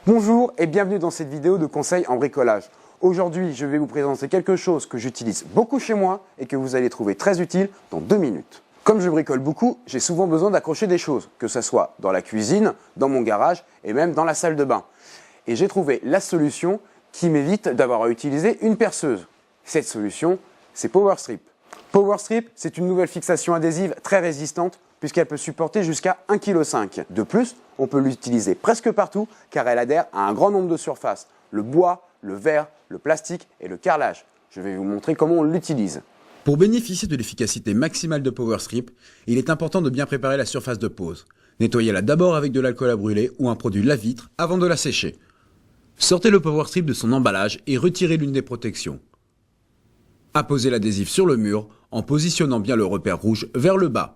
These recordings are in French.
Bonjour et bienvenue dans cette vidéo de conseils en bricolage. Aujourd'hui, je vais vous présenter quelque chose que j'utilise beaucoup chez moi et que vous allez trouver très utile dans 2 minutes. Comme je bricole beaucoup, j'ai souvent besoin d'accrocher des choses, que ce soit dans la cuisine, dans mon garage et même dans la salle de bain. Et j'ai trouvé la solution qui m'évite d'avoir à utiliser une perceuse. Cette solution, c'est PowerStrip. PowerStrip, c'est une nouvelle fixation adhésive très résistante puisqu'elle peut supporter jusqu'à 1,5 kg. De plus, on peut l'utiliser presque partout car elle adhère à un grand nombre de surfaces. Le bois, le verre, le plastique et le carrelage. Je vais vous montrer comment on l'utilise. Pour bénéficier de l'efficacité maximale de PowerStrip, il est important de bien préparer la surface de pose. Nettoyez-la d'abord avec de l'alcool à brûler ou un produit lave-vitre avant de la sécher. Sortez le PowerStrip de son emballage et retirez l'une des protections. Apposez l'adhésif sur le mur en positionnant bien le repère rouge vers le bas.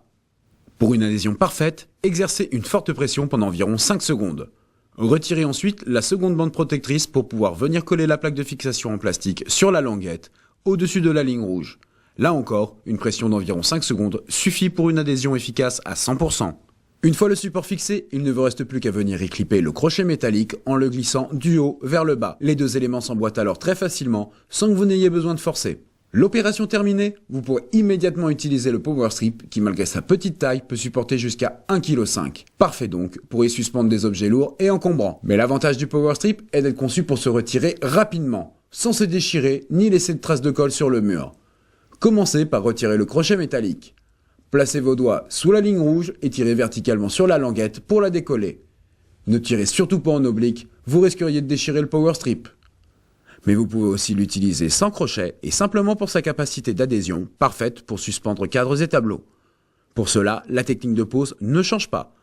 Pour une adhésion parfaite, exercez une forte pression pendant environ 5 secondes. Retirez ensuite la seconde bande protectrice pour pouvoir venir coller la plaque de fixation en plastique sur la languette, au-dessus de la ligne rouge. Là encore, une pression d'environ 5 secondes suffit pour une adhésion efficace à 100%. Une fois le support fixé, il ne vous reste plus qu'à venir y clipper le crochet métallique en le glissant du haut vers le bas. Les deux éléments s'emboîtent alors très facilement sans que vous n'ayez besoin de forcer. L'opération terminée, vous pourrez immédiatement utiliser le PowerStrip qui, malgré sa petite taille, peut supporter jusqu'à 1,5 kg. Parfait donc pour y suspendre des objets lourds et encombrants. Mais l'avantage du PowerStrip est d'être conçu pour se retirer rapidement, sans se déchirer ni laisser de traces de colle sur le mur. Commencez par retirer le crochet métallique. Placez vos doigts sous la ligne rouge et tirez verticalement sur la languette pour la décoller. Ne tirez surtout pas en oblique, vous risqueriez de déchirer le PowerStrip. Mais vous pouvez aussi l'utiliser sans crochet et simplement pour sa capacité d'adhésion, parfaite pour suspendre cadres et tableaux. Pour cela, la technique de pose ne change pas.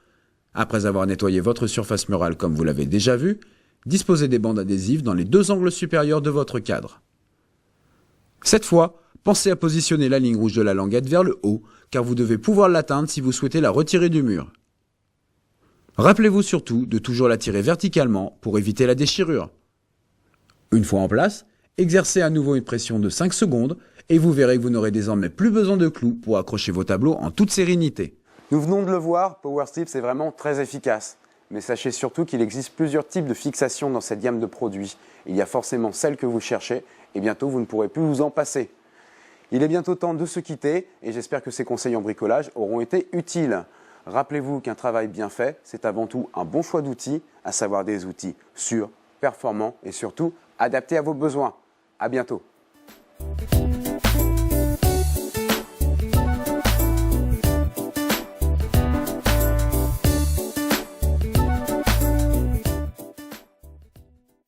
Après avoir nettoyé votre surface murale comme vous l'avez déjà vu, disposez des bandes adhésives dans les 2 angles supérieurs de votre cadre. Cette fois, pensez à positionner la ligne rouge de la languette vers le haut, car vous devez pouvoir l'atteindre si vous souhaitez la retirer du mur. Rappelez-vous surtout de toujours la tirer verticalement pour éviter la déchirure. Une fois en place, exercez à nouveau une pression de 5 secondes et vous verrez que vous n'aurez désormais plus besoin de clous pour accrocher vos tableaux en toute sérénité. Nous venons de le voir, PowerStrip c'est vraiment très efficace. Mais sachez surtout qu'il existe plusieurs types de fixations dans cette gamme de produits. Il y a forcément celle que vous cherchez et bientôt vous ne pourrez plus vous en passer. Il est bientôt temps de se quitter et j'espère que ces conseils en bricolage auront été utiles. Rappelez-vous qu'un travail bien fait, c'est avant tout un bon choix d'outils, à savoir des outils sûrs, performants et surtout adaptés à vos besoins. À bientôt.